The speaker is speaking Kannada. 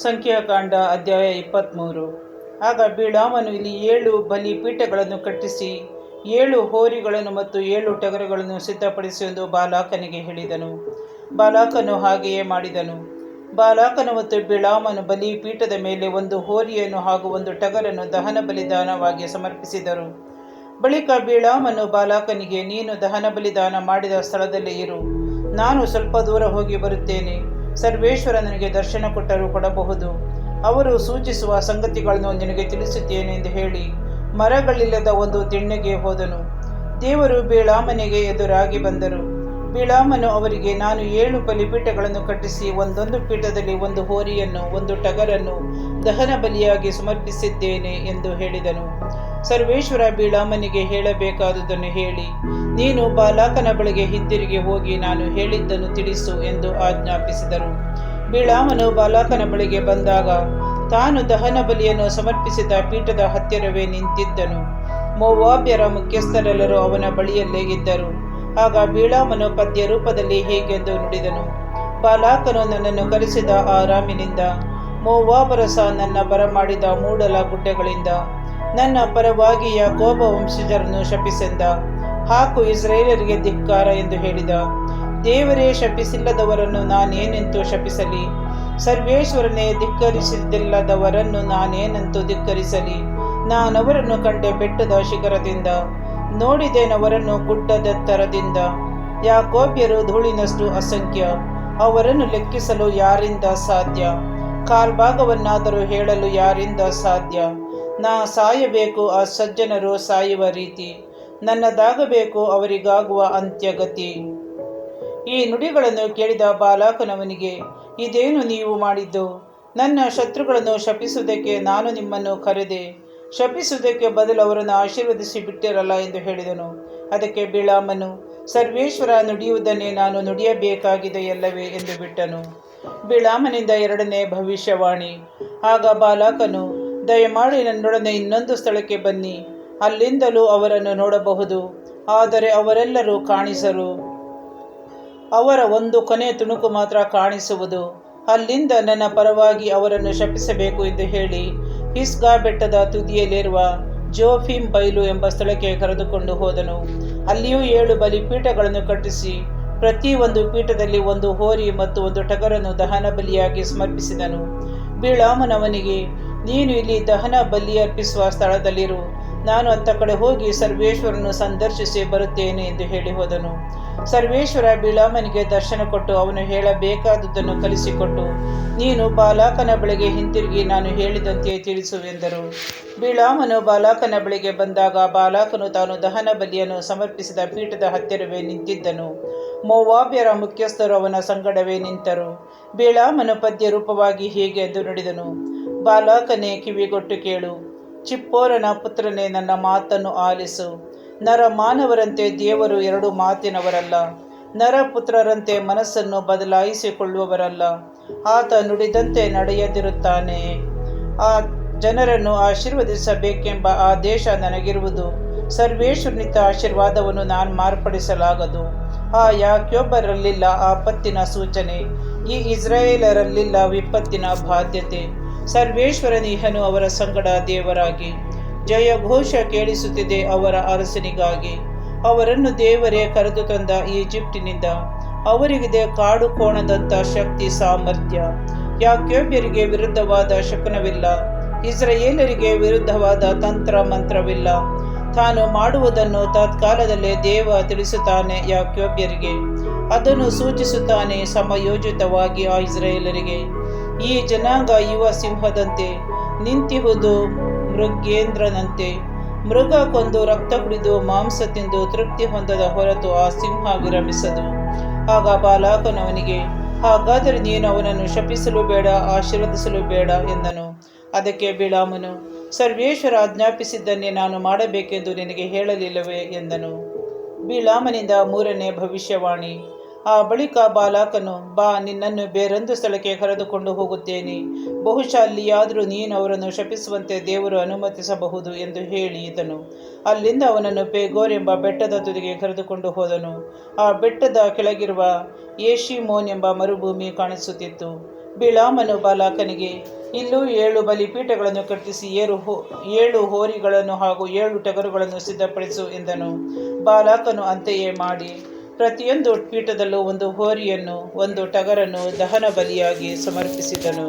ಸಂಖ್ಯಾಕಾಂಡ ಅಧ್ಯಾಯ 23. ಆಗ ಬಿಳಾಮನು ಇಲ್ಲಿ 7 ಬಲಿಪೀಠಗಳನ್ನು ಕಟ್ಟಿಸಿ 7 ಹೋರಿಗಳನ್ನು ಮತ್ತು 7 ಟಗರುಗಳನ್ನು ಸಿದ್ಧಪಡಿಸಿ ಎಂದು ಬಾಲಾಕನಿಗೆ ಹೇಳಿದನು. ಬಾಲಾಕನು ಹಾಗೆಯೇ ಮಾಡಿದನು. ಬಾಲಾಕನು ಮತ್ತು ಬಿಳಾಮನು ಬಲಿಪೀಠದ ಮೇಲೆ 1 ಹೋರಿಯನ್ನು ಹಾಗೂ 1 ಟಗರನ್ನು ದಹನ ಬಲಿದಾನವಾಗಿ ಸಮರ್ಪಿಸಿದರು. ಬಳಿಕ ಬಿಳಾಮನು ಬಾಲಾಕನಿಗೆ, ನೀನು ದಹನ ಬಲಿದಾನ ಮಾಡಿದ ಸ್ಥಳದಲ್ಲೇ ಇರು, ನಾನು ಸ್ವಲ್ಪ ದೂರ ಹೋಗಿ ಬರುತ್ತೇನೆ. ಸರ್ವೇಶ್ವರ ನನಗೆ ದರ್ಶನ ಕೊಟ್ಟರೂ ಕೊಡಬಹುದು, ಅವರು ಸೂಚಿಸುವ ಸಂಗತಿಗಳನ್ನು ನಿನಗೆ ತಿಳಿಸುತ್ತೇನೆ ಎಂದು ಹೇಳಿ ಮರಗಳಿಲ್ಲದ ಒಂದು ತಿಣ್ಣೆಗೆ ಹೋದನು. ದೇವರು ಬಿಳಾಮನಿಗೆ ಎದುರಾಗಿ ಬಂದರು. ಬಿಳಾಮನು ಅವರಿಗೆ, ನಾನು 7 ಬಲಿಪೀಠಗಳನ್ನು ಕಟ್ಟಿಸಿ ಒಂದೊಂದು ಪೀಠದಲ್ಲಿ 1 ಹೋರಿಯನ್ನು 1 ಟಗರನ್ನು ದಹನ ಬಲಿಯಾಗಿ ಸಮರ್ಪಿಸಿದ್ದೇನೆ ಎಂದು ಹೇಳಿದನು. ಸರ್ವೇಶ್ವರ ಬಿಳಾಮನಿಗೆ ಹೇಳಬೇಕಾದುದನ್ನು ಹೇಳಿ, ನೀನು ಬಾಲಾಕನ ಬಳಿಗೆ ಹಿಂದಿರುಗಿ ಹೋಗಿ ನಾನು ಹೇಳಿದ್ದನ್ನು ತಿಳಿಸು ಎಂದು ಆಜ್ಞಾಪಿಸಿದರು. ಬಿಳಾಮನು ಬಾಲಾಕನ ಬಳಿಗೆ ಬಂದಾಗ ತಾನು ದಹನ ಬಲಿಯನ್ನು ಸಮರ್ಪಿಸಿದ ಪೀಠದ ಹತ್ತಿರವೇ ನಿಂತಿದ್ದನು. ಮೋವಾಬ್ಯರ ಮುಖ್ಯಸ್ಥರೆಲ್ಲರೂ ಅವನ ಬಳಿಯಲ್ಲೇ ಇದ್ದರು. ಆಗ ಬಿಳಾಮನು ಪದ್ಯ ರೂಪದಲ್ಲಿ ಹೀಗೆಂದು ನುಡಿದನು. ಬಾಲಾಕನು ನನ್ನನ್ನು ಕರೆಸಿದ ಆರಾಮಿನಿಂದ, ಮೋವಾಬರ ನನ್ನ ಬರಮಾಡಿದ ಮೂಡಲ ಗುಡ್ಡೆಗಳಿಂದ, ನನ್ನ ಪರವಾಗಿ ಯಾಕೋಬ ವಂಶಜರನ್ನು ಶಪಿಸೆಂದ. ಹಾಕು, ಇಸ್ರಾಯೇಲರಿಗೆ ಧಿಕ್ಕಾರ ಎಂದು ಹೇಳಿದ. ದೇವರೇ ಶಪಿಸಿಲ್ಲದವರನ್ನು ನಾನೇನೆಂತೂ ಶಪಿಸಲಿ? ಸರ್ವೇಶ್ವರನೇ ಧಿಕ್ಕರಿಸಿಲ್ಲದವರನ್ನು ನಾನೇನಂತೂ ಧಿಕ್ಕರಿಸಲಿ? ನಾನವರನ್ನು ಕಂಡೆ ಬೆಟ್ಟದ ಶಿಖರದಿಂದ, ನೋಡಿದೆನವರನ್ನು ಗುಡ್ಡದೆತ್ತರದಿಂದ. ಯಾಕೋಬ್ಯರು ಧೂಳಿನಷ್ಟು ಅಸಂಖ್ಯ, ಅವರನ್ನು ಲೆಕ್ಕಿಸಲು ಯಾರಿಂದ ಸಾಧ್ಯ? ಕಾಲ್ಭಾಗವನ್ನಾದರೂ ಹೇಳಲು ಯಾರಿಂದ ಸಾಧ್ಯ? ನಾ ಸಾಯಬೇಕು, ಆ ಸಜ್ಜನರು ಸಾಯುವ ರೀತಿ, ನನ್ನದಾಗಬೇಕು ಅವರಿಗಾಗುವ ಅಂತ್ಯಗತಿ. ಈ ನುಡಿಗಳನ್ನು ಕೇಳಿದ ಬಾಲಾಕನವನಿಗೆ, ಇದೇನು ನೀವು ಮಾಡಿದ್ದು? ನನ್ನ ಶತ್ರುಗಳನ್ನು ಶಪಿಸುವುದಕ್ಕೆ ನಾನು ನಿಮ್ಮನ್ನು ಕರೆದೆ, ಶಪಿಸುವುದಕ್ಕೆ ಬದಲು ಅವರನ್ನು ಆಶೀರ್ವದಿಸಿ ಬಿಟ್ಟಿರಲ್ಲ ಎಂದು ಹೇಳಿದನು. ಅದಕ್ಕೆ ಬಿಳಾಮನು, ಸರ್ವೇಶ್ವರ ನುಡಿಯುವುದನ್ನೇ ನಾನು ನುಡಿಯಬೇಕಾಗಿದೆಯಲ್ಲವೇ ಎಂದು ಬಿಟ್ಟನು. ಬಿಳಾಮನಿಂದ 2ನೇ ಭವಿಷ್ಯವಾಣಿ. ಆಗ ಬಾಲಾಕನು, ದಯಮಾಡಿ ನನ್ನೊಡನೆ ಇನ್ನೊಂದು ಸ್ಥಳಕ್ಕೆ ಬನ್ನಿ, ಅಲ್ಲಿಂದಲೂ ಅವರನ್ನು ನೋಡಬಹುದು, ಆದರೆ ಅವರೆಲ್ಲರೂ ಕಾಣಿಸರು. ಅವರ ಒಂದು ಕೊನೆ ತುಣುಕು ಮಾತ್ರ ಕಾಣಿಸುವುದು. ಅಲ್ಲಿಂದ ನನ್ನ ಪರವಾಗಿ ಅವರನ್ನು ಶಪಿಸಬೇಕು ಎಂದು ಹೇಳಿ ಹಿಸ್ಗಾ ಬೆಟ್ಟದ ತುದಿಯಲ್ಲಿರುವ ಜೋಫಿಮ್ ಬೈಲು ಎಂಬ ಸ್ಥಳಕ್ಕೆ ಕರೆದುಕೊಂಡು ಹೋದನು. ಅಲ್ಲಿಯೂ 7 ಬಲಿಪೀಠಗಳನ್ನು ಕಟ್ಟಿಸಿ ಪ್ರತಿ ಒಂದು ಪೀಠದಲ್ಲಿ 1 ಹೋರಿ ಮತ್ತು 1 ಟಗರನ್ನು ದಹನ ಬಲಿಯಾಗಿ ಸಮರ್ಪಿಸಿದನು. ಬಿಳಾಮನವನಿಗೆ, ನೀನು ಇಲ್ಲಿ ದಹನ ಬಲಿಯರ್ಪಿಸುವ ಸ್ಥಳದಲ್ಲಿರು, ನಾನು ಅತ್ತ ಕಡೆ ಹೋಗಿ ಸರ್ವೇಶ್ವರನ್ನು ಸಂದರ್ಶಿಸಿ ಬರುತ್ತೇನೆ ಎಂದು ಹೇಳಿ ಹೋದನು. ಸರ್ವೇಶ್ವರ ಬಿಳಾಮನಿಗೆ ದರ್ಶನ ಕೊಟ್ಟು ಅವನು ಹೇಳಬೇಕಾದುದನ್ನು ಕಲಿಸಿಕೊಟ್ಟು, ನೀನು ಬಾಲಾಕನ ಬಳಿಗೆ ಹಿಂತಿರುಗಿ ನಾನು ಹೇಳಿದಂತೆ ತಿಳಿಸುವೆಂದರು. ಬಿಳಾಮನು ಬಾಲಾಕನ ಬಳಿಗೆ ಬಂದಾಗ ಬಾಲಾಕನು ತಾನು ದಹನ ಬಲಿಯನ್ನು ಸಮರ್ಪಿಸಿದ ಪೀಠದ ಹತ್ತಿರವೇ ನಿಂತಿದ್ದನು. ಮೋವಾಬ್ಯರ ಮುಖ್ಯಸ್ಥರು ಅವನ ಸಂಗಡವೇ ನಿಂತರು. ಬಿಳಾಮನು ಪದ್ಯ ರೂಪವಾಗಿ ಹೀಗೆ ಎಂದು ನುಡಿದನು. ಬಾಲಾಕನೇ, ಕಿವಿಗೊಟ್ಟು ಕೇಳು, ಚಿಪ್ಪೋರನ ಪುತ್ರನೇ, ನನ್ನ ಮಾತನ್ನು ಆಲಿಸು. ನರ ಮಾನವರಂತೆ ದೇವರು 2 ಮಾತಿನವರಲ್ಲ, ನರಪುತ್ರರಂತೆ ಮನಸ್ಸನ್ನು ಬದಲಾಯಿಸಿಕೊಳ್ಳುವವರಲ್ಲ. ಆತ ನುಡಿದಂತೆ ನಡೆಯದಿರುತ್ತಾನೆ. ಆ ಜನರನ್ನು ಆಶೀರ್ವದಿಸಬೇಕೆಂಬ ಆದೇಶ ನನಗಿರುವುದು. ಸರ್ವೇಶ್ವರನಿಂದ ಆಶೀರ್ವಾದವನ್ನು ನಾನು ಮಾರ್ಪಡಿಸಲಾಗದು. ಆ ಯಾಕೋಬ್ಯರಲ್ಲಿಲ್ಲ ಆಪತ್ತಿನ ಸೂಚನೆ, ಈ ಇಸ್ರಾಯೇಲರಲ್ಲಿಲ್ಲ ವಿಪತ್ತಿನ ಬಾಧ್ಯತೆ. ಸರ್ವೇಶ್ವರನಿಹನು ಅವರ ಸಂಗಡ ದೇವರಾಗಿ, ಜಯಘೋಷ ಕೇಳಿಸುತ್ತಿದೆ ಅವರ ಅರಸನಿಗಾಗಿ. ಅವರನ್ನು ದೇವರೇ ಕರೆದು ತಂದ ಈಜಿಪ್ಟಿನಿಂದ. ಅವರಿಗಿದೆ ಕಾಡು ಕೋಣದಂಥ ಶಕ್ತಿ ಸಾಮರ್ಥ್ಯ. ಯಾಕೋಬ್ಯರಿಗೆ ವಿರುದ್ಧವಾದ ಶಕುನವಿಲ್ಲ, ಇಸ್ರಾಯೇಲರಿಗೆ ವಿರುದ್ಧವಾದ ತಂತ್ರ ಮಂತ್ರವಿಲ್ಲ. ತಾನು ಮಾಡುವುದನ್ನು ತತ್ಕಾಲದಲ್ಲೇ ದೇವ ತಿಳಿಸುತ್ತಾನೆ ಯಾಕೋಬ್ಯರಿಗೆ, ಅದನ್ನು ಸೂಚಿಸುತ್ತಾನೆ ಸಮಯೋಚಿತವಾಗಿ ಆ ಇಸ್ರಾಯೇಲರಿಗೆ. ಈ ಜನಾಂಗ ಯುವ ಸಿಂಹದಂತೆ ನಿಂತಿಹುದು, ಮೃಗೇಂದ್ರನಂತೆ. ಮೃಗ ಕೊಂದು ರಕ್ತ ಕುಡಿದು ಮಾಂಸ ತಿಂದು ತೃಪ್ತಿ ಹೊಂದದ ಹೊರತು ಆ ಸಿಂಹ ವಿರಮಿಸದು. ಆಗ ಬಾಲಾಕನವನಿಗೆ, ಹಾಗಾದರೆ ನೀನು ಅವನನ್ನು ಶಪಿಸಲು ಬೇಡ, ಆಶೀರ್ವದಿಸಲು ಬೇಡ ಎಂದನು. ಅದಕ್ಕೆ ಬಿಳಾಮನು, ಸರ್ವೇಶ್ವರ ಆಜ್ಞಾಪಿಸಿದ್ದನ್ನೇ ನಾನು ಮಾಡಬೇಕೆಂದು ನಿನಗೆ ಹೇಳಲಿಲ್ಲವೇ ಎಂದನು. ಬಿಳಾಮನಿಂದ 3ನೇ ಭವಿಷ್ಯವಾಣಿ. ಆ ಬಳಿಕ ಬಾಲಾಕನು, ಬಾ, ನಿನ್ನನ್ನು ಬೇರೊಂದು ಸ್ಥಳಕ್ಕೆ ಕರೆದುಕೊಂಡು ಹೋಗುತ್ತೇನೆ, ಬಹುಶಃ ಅಲ್ಲಿಯಾದರೂ ನೀನು ಅವರನ್ನು ಶಪಿಸುವಂತೆ ದೇವರು ಅನುಮತಿಸಬಹುದು ಎಂದು ಹೇಳಿದನು. ಅಲ್ಲಿಂದ ಅವನನ್ನು ಪೇಗೋರ್ ಎಂಬ ಬೆಟ್ಟದ ತುದಿಗೆ ಕರೆದುಕೊಂಡು ಹೋದನು. ಆ ಬೆಟ್ಟದ ಕೆಳಗಿರುವ ಯೆಷಿಮೋನ್ ಎಂಬ ಮರುಭೂಮಿ ಕಾಣಿಸುತ್ತಿತ್ತು. ಬಿಳಾಮನು ಬಾಲಾಕನಿಗೆ, ಇಲ್ಲೂ 7 ಬಲಿಪೀಠಗಳನ್ನು ಕಟ್ಟಿಸಿ 7 ಹೋರಿಗಳನ್ನು ಹಾಗೂ 7 ಟಗರುಗಳನ್ನು ಸಿದ್ಧಪಡಿಸು ಎಂದನು. ಬಾಲಾಕನು ಅಂತೆಯೇ ಮಾಡಿ ಪ್ರತಿಯೊಂದು ಪೀಠದಲ್ಲೂ 1 ಹೋರಿಯನ್ನು 1 ಟಗರನ್ನು ದಹನ ಬಲಿಯಾಗಿ ಸಮರ್ಪಿಸಿದನು.